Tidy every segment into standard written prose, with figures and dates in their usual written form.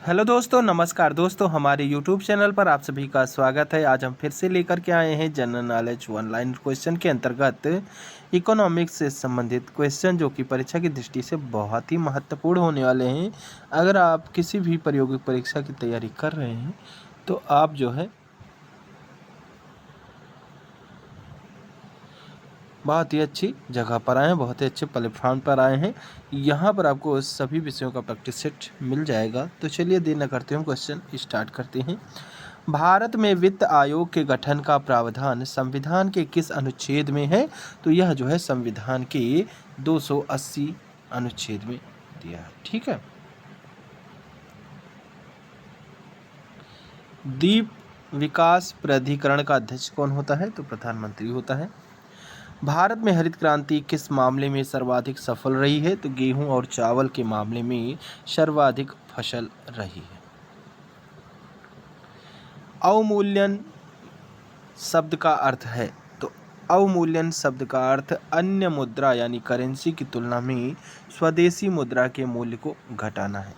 Hello दोस्तों, नमस्कार दोस्तों। हमारे यूट्यूब चैनल पर आप सभी का स्वागत है। आज हम फिर से लेकर के आए हैं जनरल नॉलेज ऑनलाइन क्वेश्चन के अंतर्गत इकोनॉमिक्स से संबंधित क्वेश्चन, जो कि परीक्षा की दृष्टि से बहुत ही महत्वपूर्ण होने वाले हैं। अगर आप किसी भी प्रायोगिक परीक्षा की तैयारी कर रहे हैं तो आप जो है बहुत ही अच्छी जगह पर आए हैं, बहुत ही अच्छे प्लेटफॉर्म पर आए हैं। यहाँ पर आपको सभी विषयों का प्रैक्टिस सेट मिल जाएगा। तो चलिए देर न करते हम क्वेश्चन स्टार्ट करते हैं। भारत में वित्त आयोग के गठन का प्रावधान संविधान के किस अनुच्छेद में है? तो यह जो है संविधान के 280 अनुच्छेद में दिया है। ठीक है। द्वीप विकास प्राधिकरण का अध्यक्ष कौन होता है? तो प्रधानमंत्री होता है। भारत में हरित क्रांति किस मामले में सर्वाधिक सफल रही है? तो गेहूं और चावल के मामले में सर्वाधिक फसल रही है। अवमूल्यन शब्द का अर्थ है? तो अवमूल्यन शब्द का अर्थ अन्य मुद्रा यानी करेंसी की तुलना में स्वदेशी मुद्रा के मूल्य को घटाना है।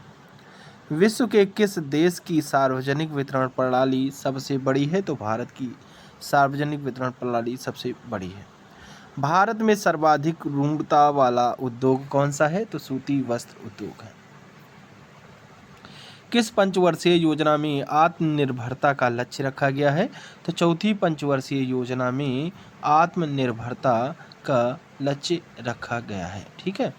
विश्व के किस देश की सार्वजनिक वितरण प्रणाली सबसे बड़ी है? तो भारत की सार्वजनिक वितरण प्रणाली सबसे बड़ी है। भारत में सर्वाधिक रूढ़ता वाला उद्योग कौन सा है? तो सूती वस्त्र उद्योग है। किस पंचवर्षीय योजना में आत्मनिर्भरता का लक्ष्य रखा गया है? तो चौथी पंचवर्षीय योजना में आत्मनिर्भरता का लक्ष्य रखा गया है। ठीक है।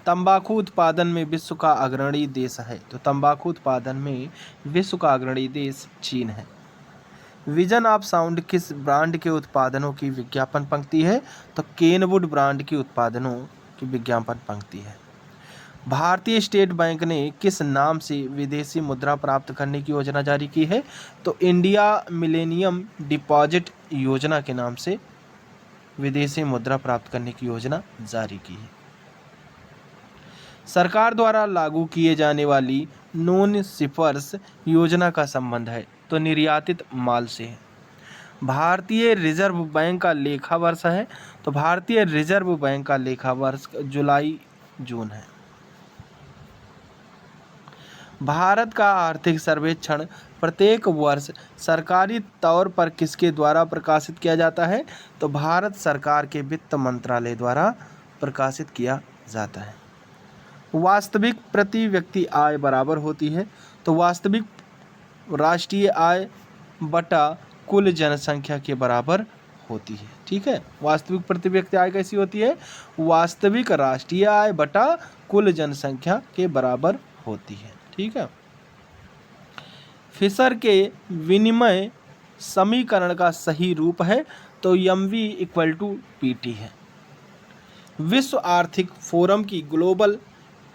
तंबाकू उत्पादन में विश्व का अग्रणी देश है? तो तंबाकू उत्पादन में विश्व का अग्रणी देश चीन है। विजन ऑफ साउंड किस ब्रांड के उत्पादनों की विज्ञापन पंक्ति है? तो केनवुड ब्रांड के उत्पादनों की विज्ञापन पंक्ति है। भारतीय स्टेट बैंक ने किस नाम से विदेशी मुद्रा प्राप्त करने की योजना जारी की है? तो इंडिया मिलेनियम डिपॉजिट योजना के नाम से विदेशी मुद्रा प्राप्त करने की योजना जारी की है। सरकार द्वारा लागू किए जाने वाली नॉन शिपर्स योजना का संबंध है? तो निर्यातित माल से है। भारतीय रिजर्व बैंक का लेखा वर्ष है? तो भारतीय रिजर्व बैंक का लेखा वर्ष जुलाई जून है। भारत का आर्थिक सर्वेक्षण प्रत्येक वर्ष सरकारी तौर पर किसके द्वारा प्रकाशित किया जाता है? तो भारत सरकार के वित्त मंत्रालय द्वारा प्रकाशित किया जाता है। वास्तविक प्रति व्यक्ति आय बराबर होती है? तो वास्तविक राष्ट्रीय आय बटा कुल जनसंख्या के बराबर होती है। ठीक है। वास्तविक प्रति व्यक्ति आय कैसी होती है? वास्तविक राष्ट्रीय आय बटा कुल जनसंख्या के बराबर होती है। ठीक है। फिशर के विनिमय समीकरण का सही रूप है? तो MV = PT है। विश्व आर्थिक फोरम की ग्लोबल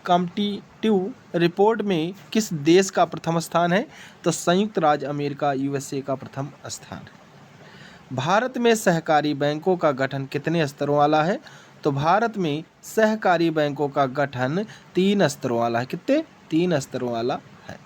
कॉम्पिटिटिव रिपोर्ट में किस देश का प्रथम स्थान है? तो संयुक्त राज्य अमेरिका USA का प्रथम स्थान है। भारत में सहकारी बैंकों का गठन कितने स्तरों वाला है? तो भारत में सहकारी बैंकों का गठन 3 स्तरों वाला है। कितने? 3 स्तरों वाला है।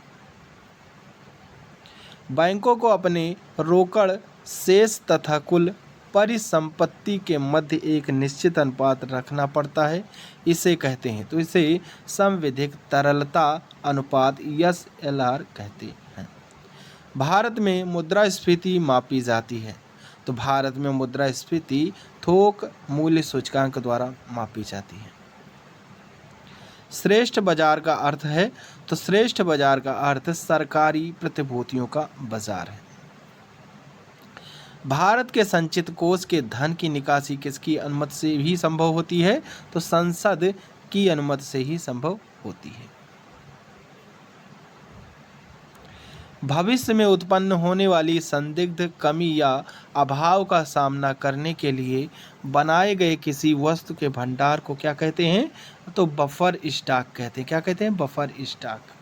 बैंकों को अपने रोकड़ शेष तथा कुल परिसंपत्ति के मध्य एक निश्चित अनुपात रखना पड़ता है। इसे कहते हैं, तो इसे संविधिक तरलता अनुपात SLR कहते हैं। भारत में मुद्रास्फीति मापी जाती है? तो भारत में मुद्रास्फीति थोक मूल्य सूचकांक द्वारा मापी जाती है। श्रेष्ठ बाजार का अर्थ है? तो श्रेष्ठ बाजार का अर्थ सरकारी प्रतिभूतियों का बाजार है। भारत के संचित कोष के धन की निकासी किसकी अनुमति से भी संभव होती है? तो संसद की अनुमति से ही संभव होती है। भविष्य में उत्पन्न होने वाली संदिग्ध कमी या अभाव का सामना करने के लिए बनाए गए किसी वस्तु के भंडार को क्या कहते हैं? तो बफर स्टॉक कहते हैं। क्या कहते हैं? Buffer stock.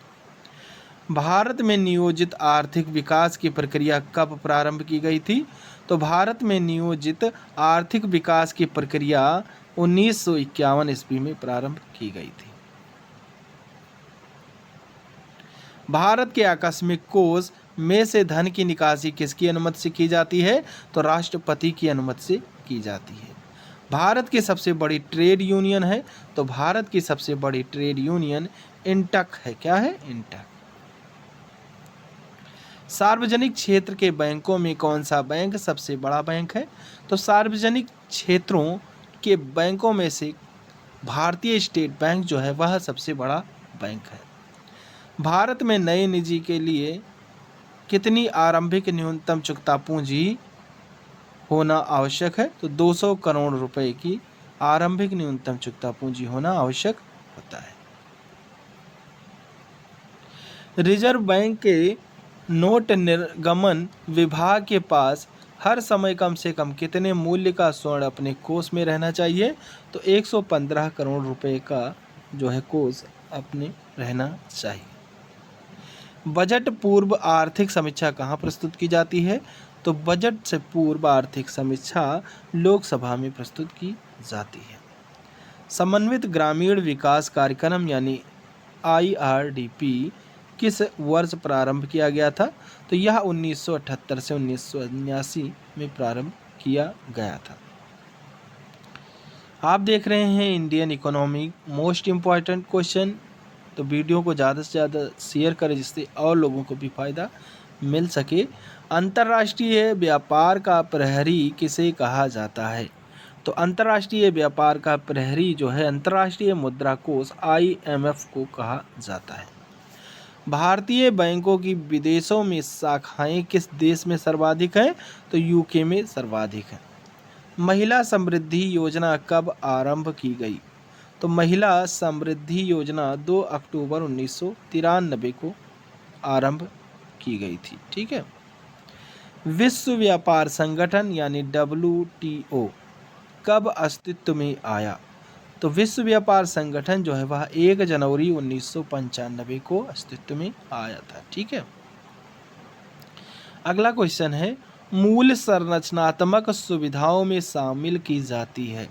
भारत में नियोजित आर्थिक विकास की प्रक्रिया कब प्रारंभ की गई थी? तो भारत में नियोजित आर्थिक विकास की प्रक्रिया 1951 ईस्वी में प्रारंभ की गई थी। भारत के आकस्मिक कोष में से धन की निकासी किसकी अनुमति से की जाती है? तो राष्ट्रपति की अनुमति से की जाती है। भारत की सबसे बड़ी ट्रेड यूनियन है, तो भारत की सबसे बड़ी ट्रेड यूनियन इंटक है। क्या है? इंटक। सार्वजनिक क्षेत्र के बैंकों में कौन सा बैंक सबसे बड़ा बैंक है? तो सार्वजनिक क्षेत्रों के बैंकों में से भारतीय स्टेट बैंक जो है वह सबसे बड़ा बैंक है। भारत में नए निजी के लिए कितनी आरंभिक न्यूनतम चुकता पूंजी होना आवश्यक है? तो 200 करोड़ रुपए की आरंभिक न्यूनतम चुकता पूंजी होना आवश्यक होता है। रिजर्व बैंक के नोट निर्गमन विभाग के पास हर समय कम से कम कितने मूल्य का स्वर्ण अपने कोष में रहना चाहिए? तो 115 करोड़ रुपए का जो है कोष अपने रहना चाहिए। बजट पूर्व आर्थिक समीक्षा कहाँ प्रस्तुत की जाती है? तो बजट से पूर्व आर्थिक समीक्षा लोकसभा में प्रस्तुत की जाती है। समन्वित ग्रामीण विकास कार्यक्रम यानी IRDP किस वर्ष प्रारंभ किया गया था? तो यह 1978 से 1979 में प्रारंभ किया गया था। आप देख रहे हैं Indian economy most important question, तो वीडियो को ज़्यादा से ज़्यादा शेयर करें जिससे और लोगों को भी फ़ायदा मिल सके। अंतर्राष्ट्रीय व्यापार का प्रहरी किसे कहा जाता है? तो अंतर्राष्ट्रीय व्यापार का प्रहरी जो है अंतर्राष्ट्रीय मुद्रा कोष IMF को कहा जाता है। भारतीय बैंकों की विदेशों में शाखाएं किस देश में सर्वाधिक हैं? तो UK में सर्वाधिक है। महिला समृद्धि योजना कब आरंभ की गई? तो महिला समृद्धि योजना 2 अक्टूबर 1993 को आरंभ की गई थी। ठीक है। विश्व व्यापार संगठन यानी WTO कब अस्तित्व में आया? तो विश्व व्यापार संगठन जो है वह 1 जनवरी 1995 को अस्तित्व में आया था। ठीक है। अगला क्वेश्चन है, मूल संरचनात्मक सुविधाओं में शामिल की जाती है।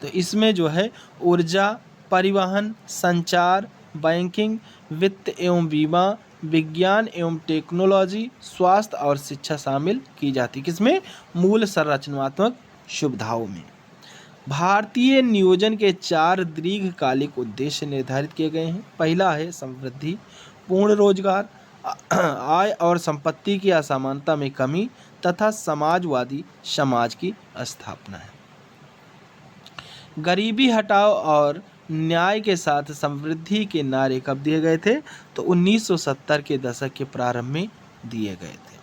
तो इसमें जो है ऊर्जा, परिवहन, संचार, बैंकिंग, वित्त एवं बीमा, विज्ञान एवं टेक्नोलॉजी, स्वास्थ्य और शिक्षा शामिल की जाती। किसमें? मूल संरचनात्मक सुविधाओं में। भारतीय नियोजन के 4 दीर्घकालिक उद्देश्य निर्धारित किए गए हैं। पहला है समृद्धि, पूर्ण रोजगार, आय और संपत्ति की असमानता में कमी तथा समाजवादी समाज की स्थापना है। गरीबी हटाओ और न्याय के साथ समृद्धि के नारे कब दिए गए थे? तो 1970 के दशक के प्रारंभ में दिए गए थे।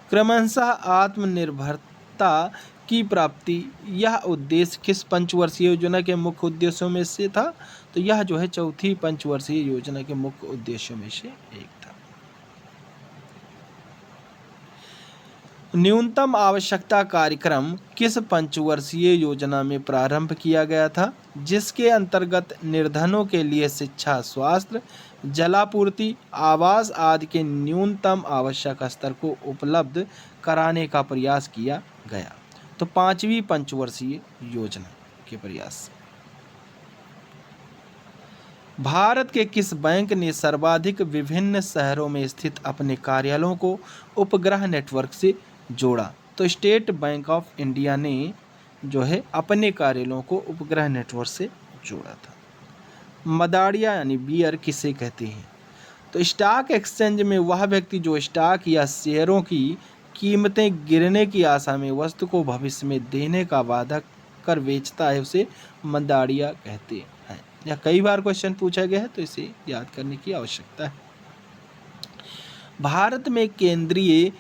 क्रमशः आत्मनिर्भरता की प्राप्ति, यह उद्देश्य किस पंचवर्षीय योजना के मुख्य उद्देश्यों में से था? तो यह जो है चौथी पंचवर्षीय योजना के मुख्य उद्देश्यों में से एक था। न्यूनतम आवश्यकता कार्यक्रम किस पंचवर्षीय योजना में प्रारंभ किया गया था, जिसके अंतर्गत निर्धनों के लिए शिक्षा, स्वास्थ्य, जलापूर्ति, आवास आदि के न्यूनतम आवश्यक स्तर को उपलब्ध कराने का प्रयास किया गया? तो 5वीं पंचवर्षीय योजना के प्रयास। भारत के किस बैंक ने सर्वाधिक विभिन्न शहरों में स्थित अपने कार्यालयों को उपग्रह नेटवर्क से जोड़ा? तो स्टेट बैंक ऑफ इंडिया ने जो है अपने कार्यालयों को उपग्रह नेटवर्क से जोड़ा था। मदारिया यानी बियर किसे कहते हैं? तो स्टॉक एक्सचेंज में वह व्यक्ति जो स्टॉक या शेयरों की कीमतें गिरने की आशा में वस्तु को भविष्य में देने का वादा कर बेचता है उसे मदारिया कहते हैं। यह कई बार क्वेश्चन पूछा गया है तो इसे याद करने की आवश्यकता है। भारत में केंद्रीय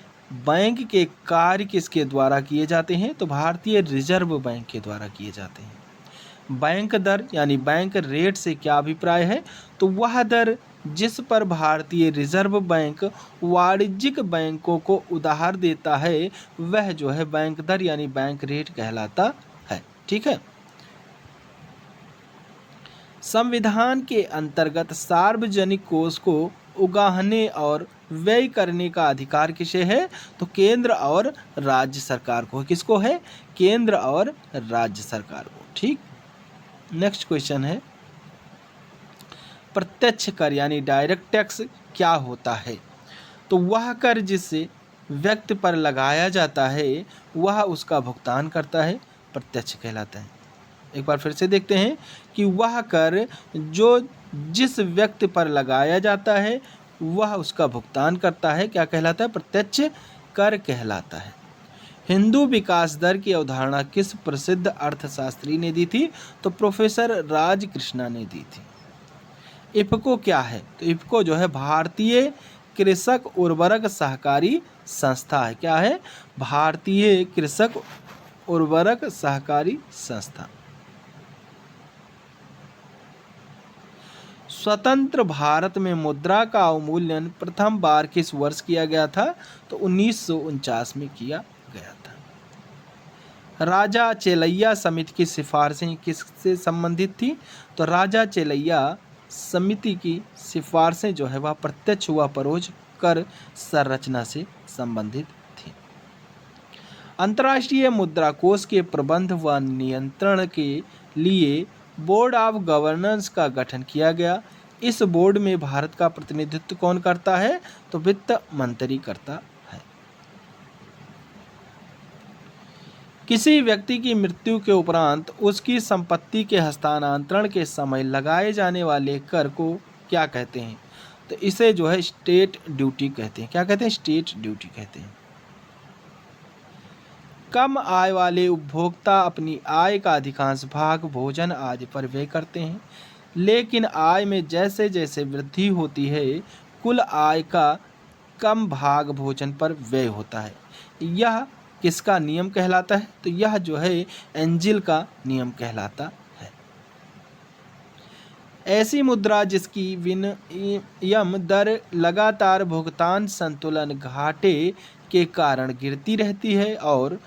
बैंक के कार्य किसके द्वारा किए जाते हैं? तो भारतीय रिजर्व बैंक के द्वारा किए जाते हैं। बैंक दर यानी बैंक रेट से क्या अभिप्राय है? तो वह दर जिस पर भारतीय रिजर्व बैंक वाणिज्यिक बैंकों को उधार देता है वह जो है बैंक दर यानी बैंक रेट कहलाता है। ठीक है। संविधान के अंतर्गत सार्वजनिक कोष को उगाहने और व्यय करने का अधिकार किसे है? तो केंद्र और राज्य सरकार को। किसको है? केंद्र और राज्य सरकार को। ठीक। नेक्स्ट क्वेश्चन है, प्रत्यक्ष कर यानी डायरेक्ट टैक्स क्या होता है? तो वह कर जिससे व्यक्ति पर लगाया जाता है वह उसका भुगतान करता है, प्रत्यक्ष कहलाता है। एक बार फिर से देखते हैं कि वह कर जो जिस व्यक्ति पर लगाया जाता है वह उसका भुगतान करता है, क्या कहलाता है? प्रत्यक्ष कर कहलाता है। हिंदू विकास दर की अवधारणा किस प्रसिद्ध अर्थशास्त्री ने दी थी? तो प्रोफेसर राजकृष्णा ने दी थी। इफको क्या है? तो इफको जो है भारतीय कृषक उर्वरक सहकारी संस्था है। क्या है? भारतीय कृषक उर्वरक सहकारी संस्था। स्वतंत्र भारत में मुद्रा का अवमूल्यन प्रथम बार किस वर्ष किया गया था? तो 1949 में किया गया था। राजा चेलैया समिति की सिफारिशें किससे संबंधित थी? तो राजा चेलैया समिति की सिफारिशें जो है वह प्रत्यक्ष व परोक्ष कर संरचना से संबंधित थी। अंतर्राष्ट्रीय मुद्रा कोष के प्रबंध व नियंत्रण के लिए बोर्ड ऑफ गवर्नेंस का गठन किया गया। इस बोर्ड में भारत का प्रतिनिधित्व कौन करता है? तो वित्त मंत्री करता है। किसी व्यक्ति की मृत्यु के उपरांत उसकी संपत्ति के हस्तांतरण के समय लगाए जाने वाले कर को क्या कहते हैं? तो इसे जो है स्टेट ड्यूटी कहते हैं। क्या कहते हैं? स्टेट ड्यूटी कहते हैं। कम आय वाले उपभोक्ता अपनी आय का अधिकांश भाग भोजन आदि पर व्यय करते हैं, लेकिन आय में जैसे जैसे वृद्धि होती है कुल आय का कम भाग भोजन पर व्यय होता है। यह किसका नियम कहलाता है? तो यह जो है एंजिल का नियम कहलाता है। ऐसी मुद्रा जिसकी विनिमय दर लगातार भुगतान संतुलन घाटे के कारण गिरती रहती है और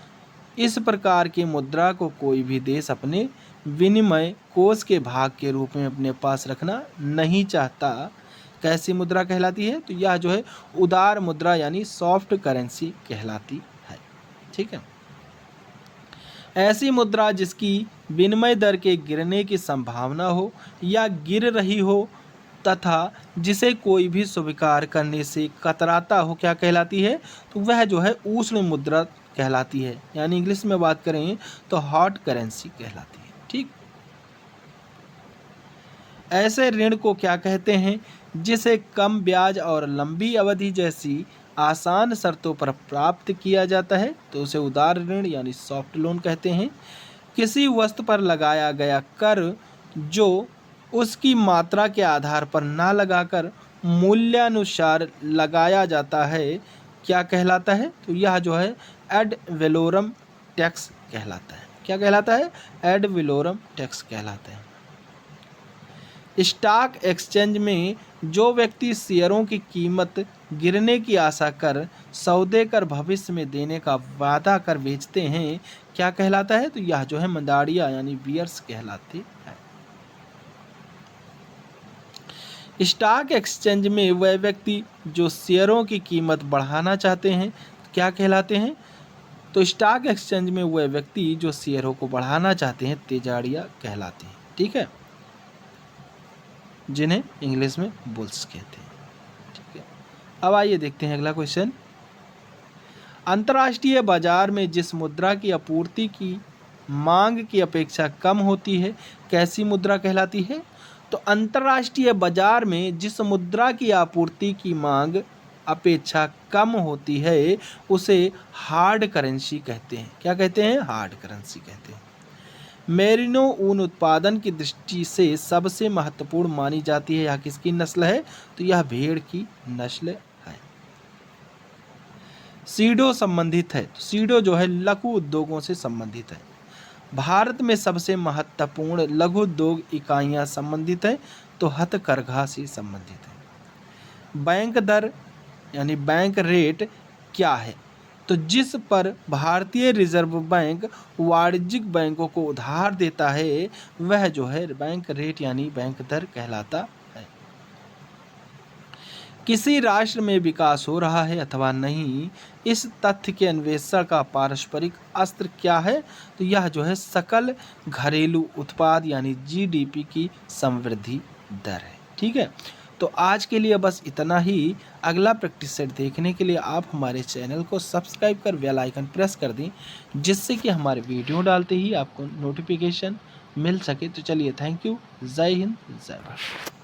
इस प्रकार की मुद्रा को कोई भी देश अपने विनिमय कोष के भाग के रूप में अपने पास रखना नहीं चाहता, कैसी मुद्रा कहलाती है? तो यह जो है उदार मुद्रा यानी सॉफ्ट करेंसी कहलाती है। ठीक है। ऐसी मुद्रा जिसकी विनिमय दर के गिरने की संभावना हो या गिर रही हो तथा जिसे कोई भी स्वीकार करने से कतराता हो, क्या कहलाती है? तो वह जो है उष्ण मुद्रा कहलाती है, यानी इंग्लिश में बात करें तो हॉट करेंसी कहलाती है। ठीक। ऐसे ऋण को क्या कहते हैं जिसे कम ब्याज और लंबी अवधि जैसी आसान शर्तों पर प्राप्त किया जाता है? तो उसे उदार ऋण यानी सॉफ्ट लोन कहते हैं। किसी वस्तु पर लगाया गया कर जो उसकी मात्रा के आधार पर ना लगाकर मूल्यानुसार लगाया जाता है, क्या कहलाता है? तो यह जो है एड वेलोरम टैक्स कहलाता है। क्या कहलाता है? एड वेलोरम टैक्स कहलाता है। स्टॉक एक्सचेंज में जो व्यक्ति शेयरों की कीमत गिरने की आशा कर सौदे कर भविष्य में देने का वादा कर बेचते हैं, क्या कहलाता है? तो यह जो है मंदाड़िया यानी बियर्स कहलाते हैं। स्टॉक एक्सचेंज में वह व्यक्ति जो शेयरों की कीमत बढ़ाना चाहते हैं, क्या कहलाते हैं? तो स्टॉक एक्सचेंज में वह व्यक्ति जो शेयरों को बढ़ाना चाहते हैं तेजाड़िया कहलाते हैं। ठीक है, जिन्हें इंग्लिश में बुल्स कहते हैं। ठीक है, अब आइए देखते हैं अगला क्वेश्चन। अंतर्राष्ट्रीय बाजार में जिस मुद्रा की आपूर्ति की मांग की अपेक्षा कम होती है, कैसी मुद्रा कहलाती है? तो अंतर्राष्ट्रीय बाजार में जिस मुद्रा की आपूर्ति की मांग अपेक्षा कम होती है उसे हार्ड करेंसी कहते हैं। क्या कहते हैं? हार्ड करेंसी कहते हैं। मेरिनो ऊन उत्पादन की दृष्टि से सबसे महत्वपूर्ण मानी जाती है, यह किसकी नस्ल है? तो यह भेड़ की नस्ल है। सीडो संबंधित है, तो सीडो जो है लघु उद्योगों से संबंधित है। भारत में सबसे महत्वपूर्ण लघु उद्योग इकाइयां संबंधित है, तो हथकरघा से संबंधित है। बैंक दर यानी बैंक रेट क्या है? तो जिस पर भारतीय रिजर्व बैंक वाणिज्यिक बैंकों को उधार देता है वह जो है बैंक रेट यानी बैंक दर कहलाता है। किसी राष्ट्र में विकास हो रहा है अथवा नहीं, इस तथ्य के अन्वेषण का पारस्परिक अस्त्र क्या है? तो यह जो है सकल घरेलू उत्पाद यानी जीडीपी की समवृद्धि दर है। ठीक है, तो आज के लिए बस इतना ही। अगला प्रैक्टिस सेट देखने के लिए आप हमारे चैनल को सब्सक्राइब कर बेल आइकन प्रेस कर दें, जिससे कि हमारे वीडियो डालते ही आपको नोटिफिकेशन मिल सके। तो चलिए, थैंक यू। जय हिंद, जय भारत।